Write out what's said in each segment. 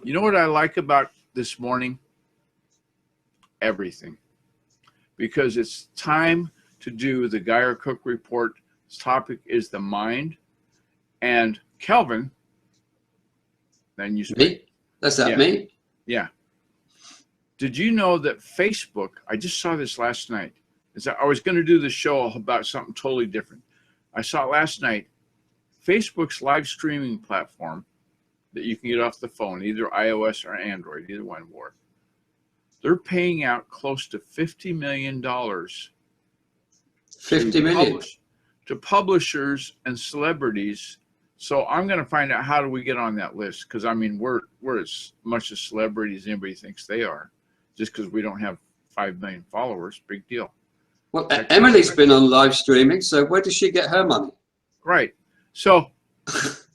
You know what I like about this morning? Everything. Because it's time to do the Geyer Cook Report. This topic is the mind. And Kelvin, then you speak. Me? That's that Yeah. me? Yeah. Did you know that Facebook, I just saw this last night. I was going to do the show about something totally different. I saw it last night. Facebook's live streaming platform that you can get off the phone, either iOS or Android, either one will work. They're paying out close to $50 million 50 million. To publishers and celebrities. So I'm going to find out how do we get on that list, because I mean we're as much as celebrities as anybody thinks they are, just because we don't have 5 million followers. Big deal. Well, Emily's been on live streaming, so where does she get her money? Right. So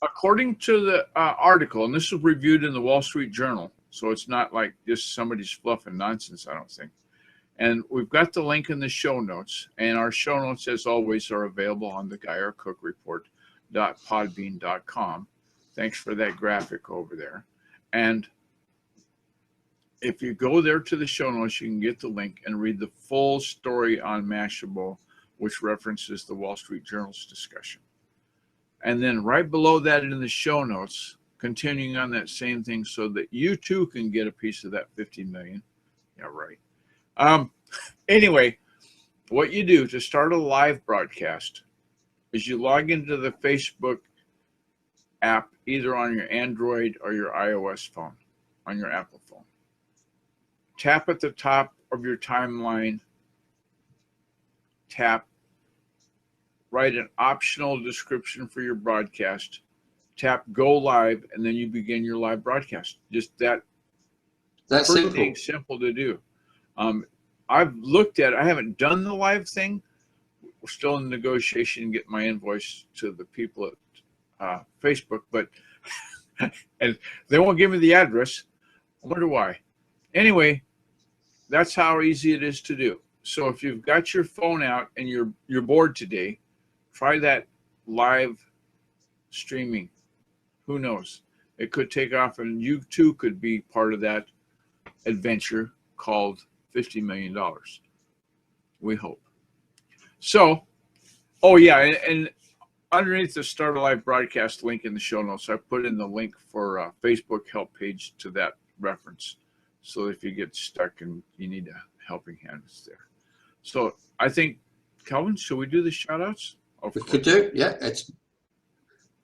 according to the article, and this was reviewed in the Wall Street Journal, so it's not like just somebody's fluff and nonsense, I don't think. And we've got the link in the show notes, and our show notes, as always, are available on the GeyerCookReport.podbean.com. Thanks for that graphic over there. And if you go there to the show notes, you can get the link and read the full story on Mashable, which references the Wall Street Journal's discussion. And then right below that in the show notes, continuing on that same thing so that you too can get a piece of that 50 million. Yeah, right. Anyway, what you do to start a live broadcast is you log into the Facebook app, either on your Android or your iOS phone, on your Apple phone. Tap at the top of your timeline, write an optional description for your broadcast, tap go live, and then you begin your live broadcast. Just that's simple to do. I've looked at it. I haven't done the live thing. We're still in negotiation and get my invoice to the people at Facebook, but and they won't give me the address. I wonder why. Anyway, that's how easy it is to do. So if you've got your phone out and you're bored today, try that live streaming. Who knows? It could take off, and you too could be part of that adventure called $50 million. We hope. So, oh yeah, and underneath the Start a Live broadcast link in the show notes, I put in the link for Facebook help page to that reference. So if you get stuck and you need a helping hand, it's there. So I think, Kelvin, should we do the shout outs? We could do, yeah.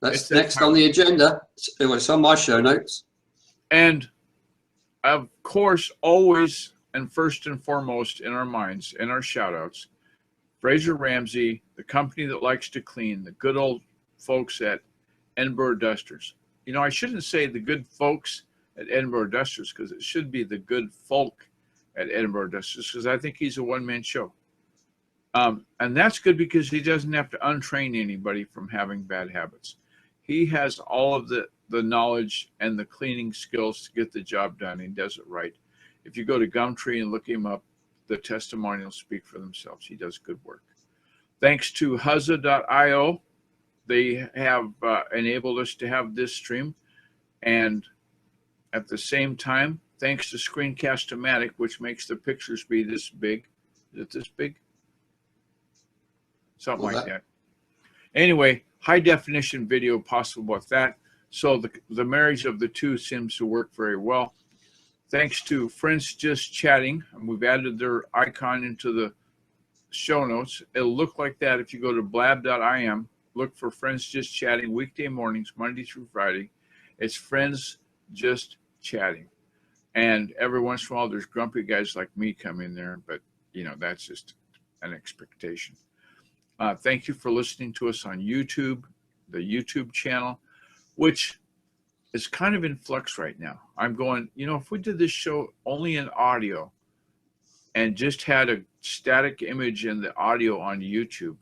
That's next on the agenda. It's on my show notes. And of course, always and first and foremost in our minds, in our shout outs, Fraser Ramsey, the company that likes to clean, the good old folks at Edinburgh Dusters. You know, I shouldn't say the good folks at Edinburgh Dusters, because it should be the good folk at Edinburgh Dusters, because I think he's a one-man show. And that's good because he doesn't have to untrain anybody from having bad habits. He has all of the knowledge and the cleaning skills to get the job done. He does it right. If you go to Gumtree and look him up, the testimonials speak for themselves. He does good work. Thanks to Huzza.io, they have enabled us to have this stream. And at the same time, thanks to Screencast-O-Matic, which makes the pictures be this big. Is it this big? Something like that. Anyway, high definition video possible with that. So the marriage of the two seems to work very well. Thanks to Friends Just Chatting, and we've added their icon into the show notes. It'll look like that if you go to blab.im, look for Friends Just Chatting, weekday mornings, Monday through Friday. It's Friends Just Chatting. And every once in a while, there's grumpy guys like me come in there, but, you know, that's just an expectation. Thank you for listening to us on YouTube, the YouTube channel, which is kind of in flux right now. I'm going, you know, if we did this show only in audio and just had a static image in the audio on YouTube,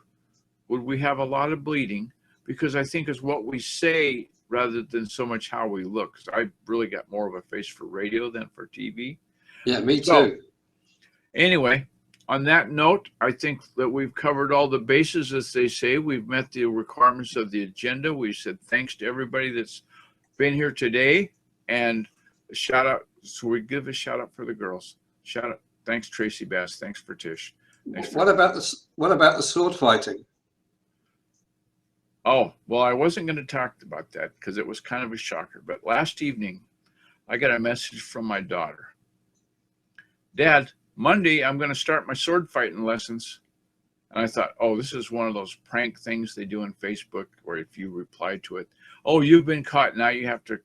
would we have a lot of bleeding? Because I think it's what we say rather than so much how we look. So I really got more of a face for radio than for TV. Yeah, me too. So, anyway, on that note, I think that we've covered all the bases, as they say. We've met the requirements of the agenda. We said thanks to everybody that's been here today. And shout out. So we give a shout out for the girls. Shout out. Thanks, Tracy Bass. Thanks for Tish. Thanks for What about the sword fighting? Oh, well, I wasn't going to talk about that because it was kind of a shocker. But last evening, I got a message from my daughter. Dad, Monday, I'm going to start my sword fighting lessons. And I thought, oh, this is one of those prank things they do on Facebook where if you reply to it, oh, you've been caught. Now you have to,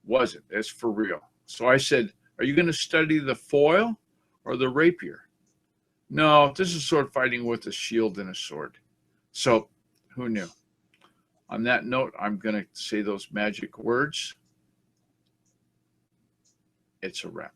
wasn't. It's for real. So I said, are you going to study the foil or the rapier? No, this is sword fighting with a shield and a sword. So who knew? On that note, I'm going to say those magic words. It's a wrap.